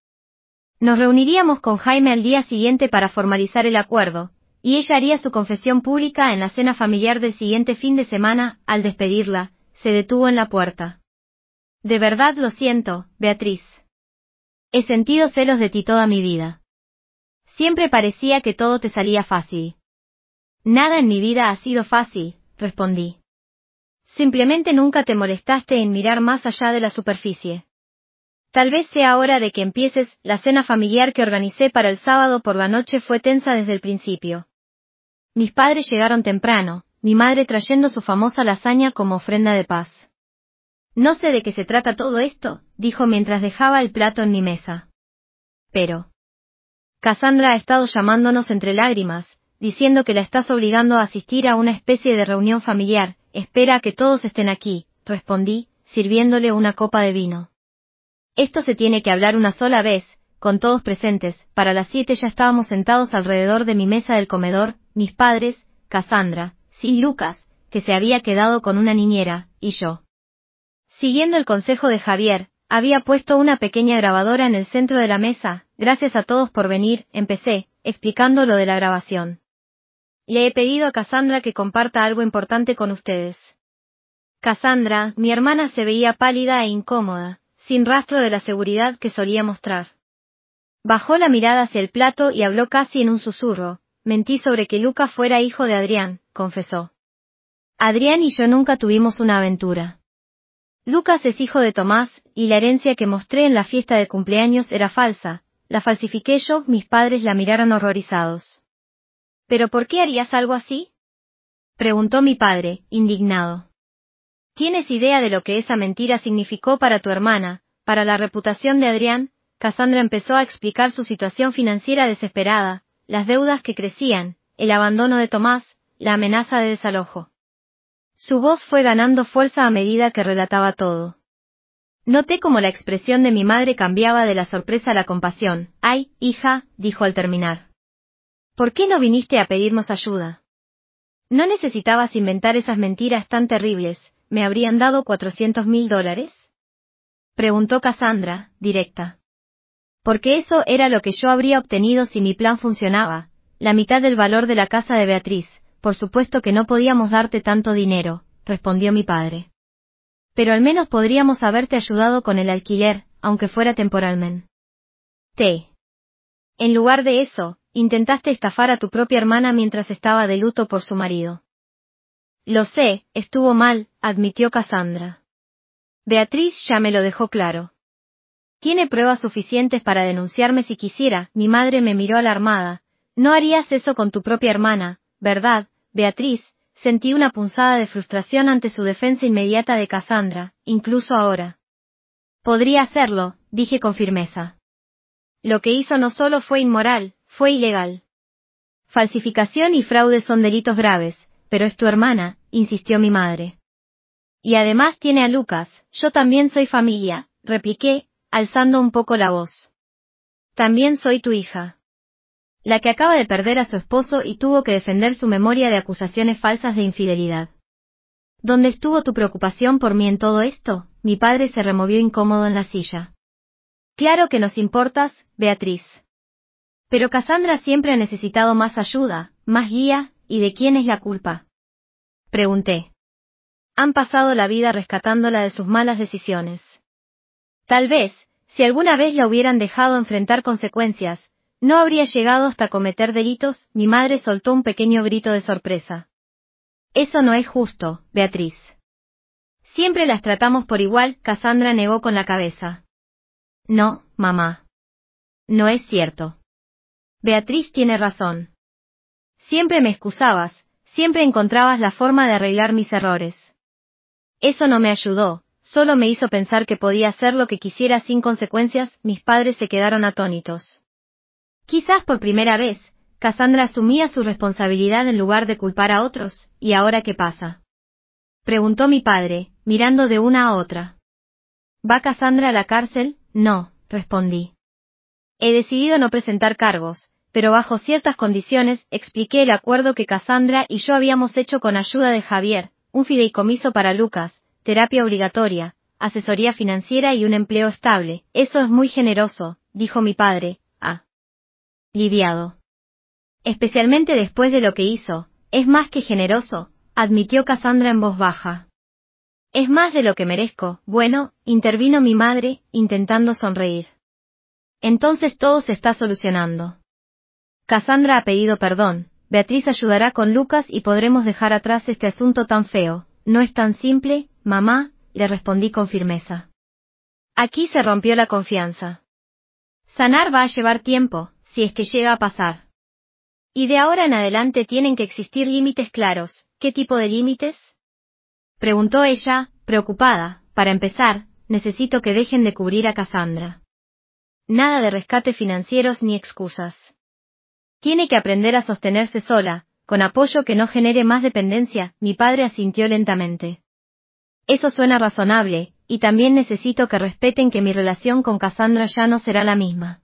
Nos reuniríamos con Jaime al día siguiente para formalizar el acuerdo, y ella haría su confesión pública en la cena familiar del siguiente fin de semana. Al despedirla, se detuvo en la puerta. De verdad lo siento, Beatriz. He sentido celos de ti toda mi vida. Siempre parecía que todo te salía fácil. Nada en mi vida ha sido fácil, respondí. Simplemente nunca te molestaste en mirar más allá de la superficie. Tal vez sea hora de que empieces. La cena familiar que organicé para el sábado por la noche fue tensa desde el principio. Mis padres llegaron temprano, mi madre trayendo su famosa lasaña como ofrenda de paz. No sé de qué se trata todo esto, dijo mientras dejaba el plato en mi mesa. Pero Cassandra ha estado llamándonos entre lágrimas, diciendo que la estás obligando a asistir a una especie de reunión familiar. Espera a que todos estén aquí, respondí, sirviéndole una copa de vino. Esto se tiene que hablar una sola vez, con todos presentes. Para las 7 ya estábamos sentados alrededor de mi mesa del comedor, mis padres, Cassandra, y Lucas, que se había quedado con una niñera, y yo. Siguiendo el consejo de Javier, había puesto una pequeña grabadora en el centro de la mesa. Gracias a todos por venir, empecé, explicando lo de la grabación. Le he pedido a Cassandra que comparta algo importante con ustedes. Cassandra, mi hermana, se veía pálida e incómoda, sin rastro de la seguridad que solía mostrar. Bajó la mirada hacia el plato y habló casi en un susurro. Mentí sobre que Lucas fuera hijo de Adrián, confesó. Adrián y yo nunca tuvimos una aventura. Lucas es hijo de Tomás, y la herencia que mostré en la fiesta de cumpleaños era falsa. La falsifiqué yo. Mis padres la miraron horrorizados. ¿Pero por qué harías algo así?, preguntó mi padre, indignado. ¿Tienes idea de lo que esa mentira significó para tu hermana, para la reputación de Adrián? Cassandra empezó a explicar su situación financiera desesperada, las deudas que crecían, el abandono de Tomás, la amenaza de desalojo. Su voz fue ganando fuerza a medida que relataba todo. Noté cómo la expresión de mi madre cambiaba de la sorpresa a la compasión. «Ay, hija», dijo al terminar. «¿Por qué no viniste a pedirnos ayuda? ¿No necesitabas inventar esas mentiras tan terribles? ¿Me habrían dado $400.000? Preguntó Cassandra, directa. Porque eso era lo que yo habría obtenido si mi plan funcionaba, la mitad del valor de la casa de Beatriz. Por supuesto que no podíamos darte tanto dinero, respondió mi padre. Pero al menos podríamos haberte ayudado con el alquiler, aunque fuera temporalmente. En lugar de eso, intentaste estafar a tu propia hermana mientras estaba de luto por su marido. Lo sé, estuvo mal, admitió Cassandra. Beatriz ya me lo dejó claro. Tiene pruebas suficientes para denunciarme si quisiera. Mi madre me miró alarmada. No harías eso con tu propia hermana, ¿verdad, Beatriz? Sentí una punzada de frustración ante su defensa inmediata de Cassandra, incluso ahora. Podría hacerlo, dije con firmeza. Lo que hizo no solo fue inmoral, fue ilegal. Falsificación y fraude son delitos graves, pero es tu hermana, insistió mi madre. Y además tiene a Lucas. Yo también soy familia, repliqué, alzando un poco la voz. También soy tu hija. La que acaba de perder a su esposo y tuvo que defender su memoria de acusaciones falsas de infidelidad. ¿Dónde estuvo tu preocupación por mí en todo esto? Mi padre se removió incómodo en la silla. Claro que nos importas, Beatriz. Pero Cassandra siempre ha necesitado más ayuda, más guía, ¿y de quién es la culpa?, pregunté. Han pasado la vida rescatándola de sus malas decisiones. Tal vez, si alguna vez la hubieran dejado enfrentar consecuencias, no habría llegado hasta cometer delitos. Mi madre soltó un pequeño grito de sorpresa. Eso no es justo, Beatriz. Siempre las tratamos por igual. Cassandra negó con la cabeza. No, mamá. No es cierto. Beatriz tiene razón. Siempre me excusabas, siempre encontrabas la forma de arreglar mis errores. Eso no me ayudó, solo me hizo pensar que podía hacer lo que quisiera sin consecuencias. Mis padres se quedaron atónitos. Quizás por primera vez, Cassandra asumía su responsabilidad en lugar de culpar a otros. ¿Y ahora qué pasa?, preguntó mi padre, mirando de una a otra. ¿Va Cassandra a la cárcel? No, respondí. He decidido no presentar cargos, pero bajo ciertas condiciones. Expliqué el acuerdo que Cassandra y yo habíamos hecho con ayuda de Javier, un fideicomiso para Lucas, terapia obligatoria, asesoría financiera y un empleo estable. Eso es muy generoso, dijo mi padre, aliviado. Especialmente después de lo que hizo, es más que generoso, admitió Cassandra en voz baja. Es más de lo que merezco. Bueno, intervino mi madre, intentando sonreír. Entonces todo se está solucionando. Cassandra ha pedido perdón, Beatriz ayudará con Lucas y podremos dejar atrás este asunto tan feo. No es tan simple, mamá, le respondí con firmeza. Aquí se rompió la confianza. Sanar va a llevar tiempo, si es que llega a pasar. Y de ahora en adelante tienen que existir límites claros. ¿Qué tipo de límites?, preguntó ella, preocupada. Para empezar, necesito que dejen de cubrir a Cassandra. Nada de rescate financieros ni excusas. Tiene que aprender a sostenerse sola, con apoyo que no genere más dependencia. Mi padre asintió lentamente. Eso suena razonable, y también necesito que respeten que mi relación con Cassandra ya no será la misma.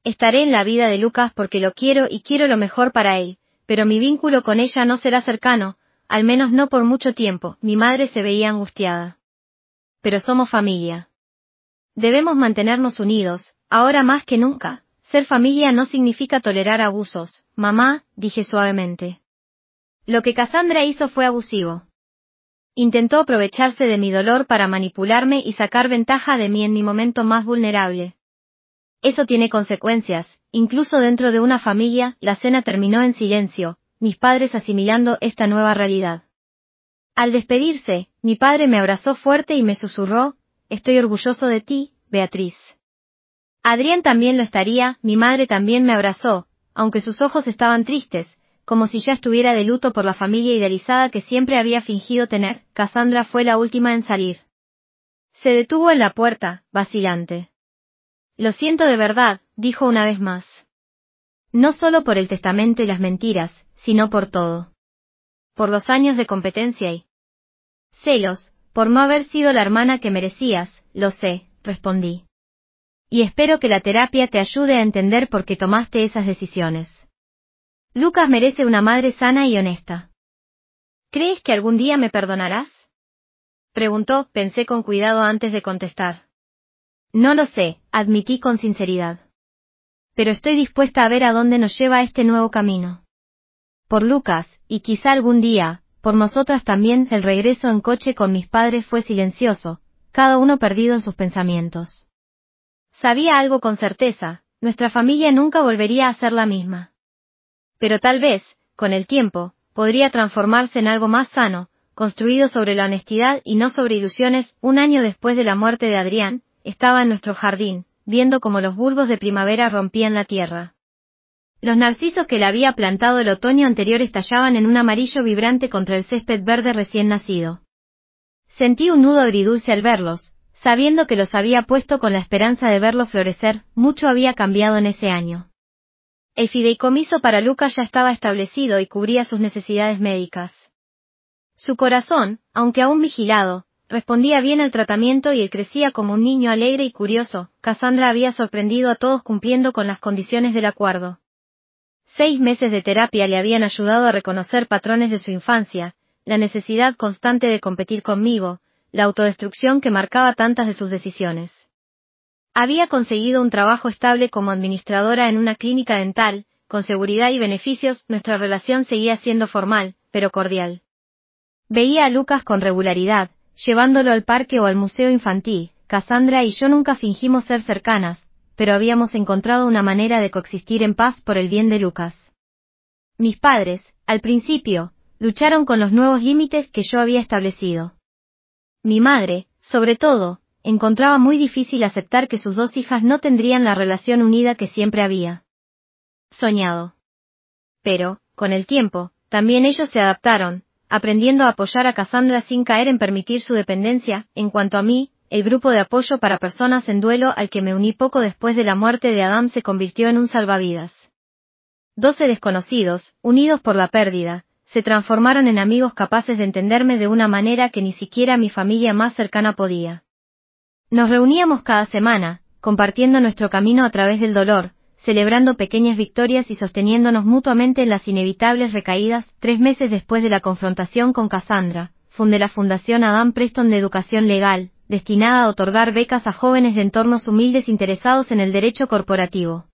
Estaré en la vida de Lucas porque lo quiero y quiero lo mejor para él, pero mi vínculo con ella no será cercano, al menos no por mucho tiempo. Mi madre se veía angustiada. Pero somos familia. Debemos mantenernos unidos, ahora más que nunca. Ser familia no significa tolerar abusos, mamá, dije suavemente. Lo que Cassandra hizo fue abusivo. Intentó aprovecharse de mi dolor para manipularme y sacar ventaja de mí en mi momento más vulnerable. Eso tiene consecuencias, incluso dentro de una familia. La cena terminó en silencio, mis padres asimilando esta nueva realidad. Al despedirse, mi padre me abrazó fuerte y me susurró, estoy orgulloso de ti, Beatriz. Adrián también lo estaría. Mi madre también me abrazó, aunque sus ojos estaban tristes, como si ya estuviera de luto por la familia idealizada que siempre había fingido tener. Cassandra fue la última en salir. Se detuvo en la puerta, vacilante. Lo siento de verdad, dijo una vez más. No solo por el testamento y las mentiras, sino por todo. Por los años de competencia y celos, por no haber sido la hermana que merecías. Lo sé, respondí. Y espero que la terapia te ayude a entender por qué tomaste esas decisiones. Lucas merece una madre sana y honesta. ¿Crees que algún día me perdonarás? Preguntó. Pensé con cuidado antes de contestar. No lo sé, admití con sinceridad. Pero estoy dispuesta a ver a dónde nos lleva este nuevo camino. Por Lucas, y quizá algún día, por nosotras también. El regreso en coche con mis padres fue silencioso, cada uno perdido en sus pensamientos. Sabía algo con certeza, nuestra familia nunca volvería a ser la misma. Pero tal vez, con el tiempo, podría transformarse en algo más sano, construido sobre la honestidad y no sobre ilusiones. Un año después de la muerte de Adrián, estaba en nuestro jardín, viendo cómo los bulbos de primavera rompían la tierra. Los narcisos que le había plantado el otoño anterior estallaban en un amarillo vibrante contra el césped verde recién nacido. Sentí un nudo agridulce al verlos, sabiendo que los había puesto con la esperanza de verlos florecer. Mucho había cambiado en ese año. El fideicomiso para Lucas ya estaba establecido y cubría sus necesidades médicas. Su corazón, aunque aún vigilado, respondía bien al tratamiento y él crecía como un niño alegre y curioso. Cassandra había sorprendido a todos cumpliendo con las condiciones del acuerdo. 6 meses de terapia le habían ayudado a reconocer patrones de su infancia, la necesidad constante de competir conmigo, la autodestrucción que marcaba tantas de sus decisiones. Había conseguido un trabajo estable como administradora en una clínica dental, con seguridad y beneficios. Nuestra relación seguía siendo formal, pero cordial. Veía a Lucas con regularidad, llevándolo al parque o al museo infantil. Cassandra y yo nunca fingimos ser cercanas, pero habíamos encontrado una manera de coexistir en paz por el bien de Lucas. Mis padres, al principio, lucharon con los nuevos límites que yo había establecido. Mi madre, sobre todo, encontraba muy difícil aceptar que sus 2 hijas no tendrían la relación unida que siempre había soñado. Pero, con el tiempo, también ellos se adaptaron, aprendiendo a apoyar a Cassandra sin caer en permitir su dependencia. En cuanto a mí, el grupo de apoyo para personas en duelo al que me uní poco después de la muerte de Adam se convirtió en un salvavidas. 12 desconocidos, unidos por la pérdida, se transformaron en amigos capaces de entenderme de una manera que ni siquiera mi familia más cercana podía. Nos reuníamos cada semana, compartiendo nuestro camino a través del dolor, celebrando pequeñas victorias y sosteniéndonos mutuamente en las inevitables recaídas. 3 meses después de la confrontación con Cassandra, fundé la Fundación Adam Preston de Educación Legal, destinada a otorgar becas a jóvenes de entornos humildes interesados en el derecho corporativo.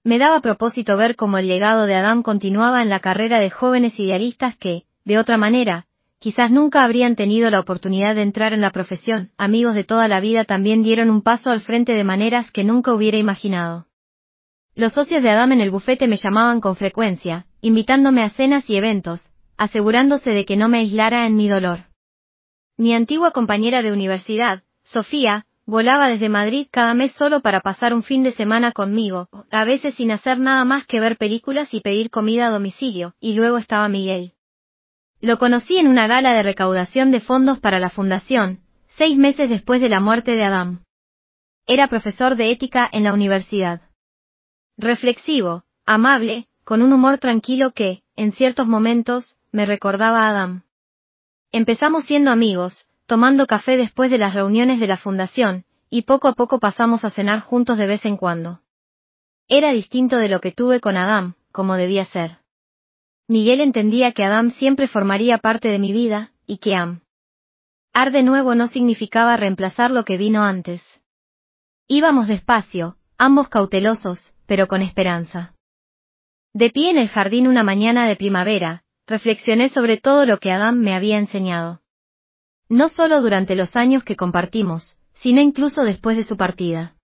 Me daba propósito ver cómo el legado de Adam continuaba en la carrera de jóvenes idealistas que, de otra manera, quizás nunca habrían tenido la oportunidad de entrar en la profesión. Amigos de toda la vida también dieron un paso al frente de maneras que nunca hubiera imaginado. Los socios de Adam en el bufete me llamaban con frecuencia, invitándome a cenas y eventos, asegurándose de que no me aislara en mi dolor. Mi antigua compañera de universidad, Sofía, volaba desde Madrid cada mes solo para pasar un fin de semana conmigo, a veces sin hacer nada más que ver películas y pedir comida a domicilio. Y luego estaba Miguel. Lo conocí en una gala de recaudación de fondos para la fundación, 6 meses después de la muerte de Adam. Era profesor de ética en la universidad. Reflexivo, amable, con un humor tranquilo que, en ciertos momentos, me recordaba a Adam. Empezamos siendo amigos, tomando café después de las reuniones de la fundación, y poco a poco pasamos a cenar juntos de vez en cuando. Era distinto de lo que tuve con Adam, como debía ser. Miguel entendía que Adam siempre formaría parte de mi vida, y que amar de nuevo no significaba reemplazar lo que vino antes. Íbamos despacio, ambos cautelosos, pero con esperanza. De pie en el jardín una mañana de primavera, reflexioné sobre todo lo que Adam me había enseñado. No solo durante los años que compartimos, sino incluso después de su partida.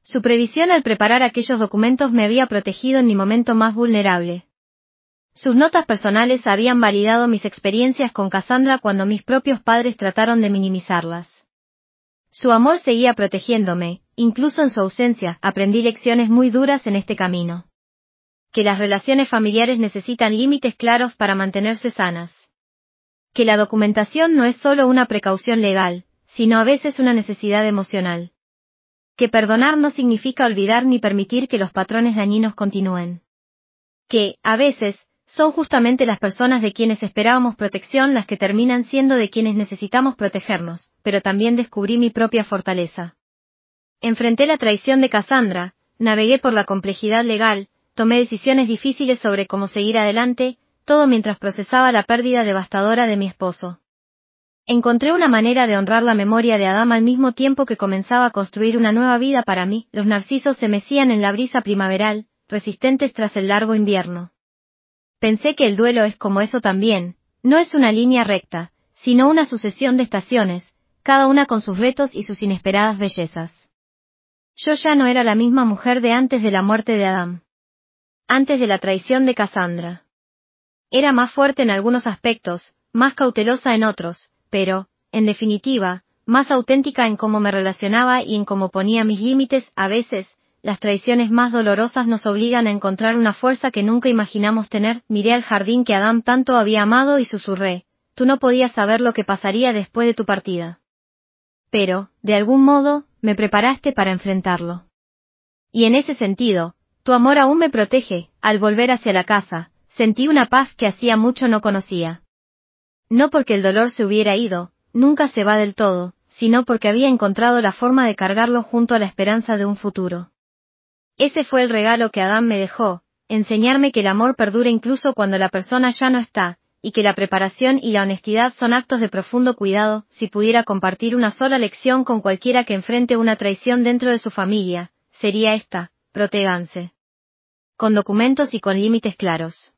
Su previsión al preparar aquellos documentos me había protegido en mi momento más vulnerable. Sus notas personales habían validado mis experiencias con Cassandra cuando mis propios padres trataron de minimizarlas. Su amor seguía protegiéndome, incluso en su ausencia, aprendí lecciones muy duras en este camino. Que las relaciones familiares necesitan límites claros para mantenerse sanas. Que la documentación no es solo una precaución legal, sino a veces una necesidad emocional. Que perdonar no significa olvidar ni permitir que los patrones dañinos continúen. Que, a veces, son justamente las personas de quienes esperábamos protección las que terminan siendo de quienes necesitamos protegernos, pero también descubrí mi propia fortaleza. Enfrenté la traición de Cassandra, navegué por la complejidad legal, tomé decisiones difíciles sobre cómo seguir adelante, todo mientras procesaba la pérdida devastadora de mi esposo. Encontré una manera de honrar la memoria de Adam al mismo tiempo que comenzaba a construir una nueva vida para mí. Los narcisos se mecían en la brisa primaveral, resistentes tras el largo invierno. Pensé que el duelo es como eso también, no es una línea recta, sino una sucesión de estaciones, cada una con sus retos y sus inesperadas bellezas. Yo ya no era la misma mujer de antes de la muerte de Adam. Antes de la traición de Cassandra. Era más fuerte en algunos aspectos, más cautelosa en otros, pero, en definitiva, más auténtica en cómo me relacionaba y en cómo ponía mis límites. A veces, las traiciones más dolorosas nos obligan a encontrar una fuerza que nunca imaginamos tener. Miré al jardín que Adam tanto había amado y susurré, tú no podías saber lo que pasaría después de tu partida. Pero, de algún modo, me preparaste para enfrentarlo. Y en ese sentido, tu amor aún me protege. Al volver hacia la casa, sentí una paz que hacía mucho no conocía. No porque el dolor se hubiera ido, nunca se va del todo, sino porque había encontrado la forma de cargarlo junto a la esperanza de un futuro. Ese fue el regalo que Adam me dejó, enseñarme que el amor perdura incluso cuando la persona ya no está, y que la preparación y la honestidad son actos de profundo cuidado. Si pudiera compartir una sola lección con cualquiera que enfrente una traición dentro de su familia, sería esta: protéganse. Con documentos y con límites claros.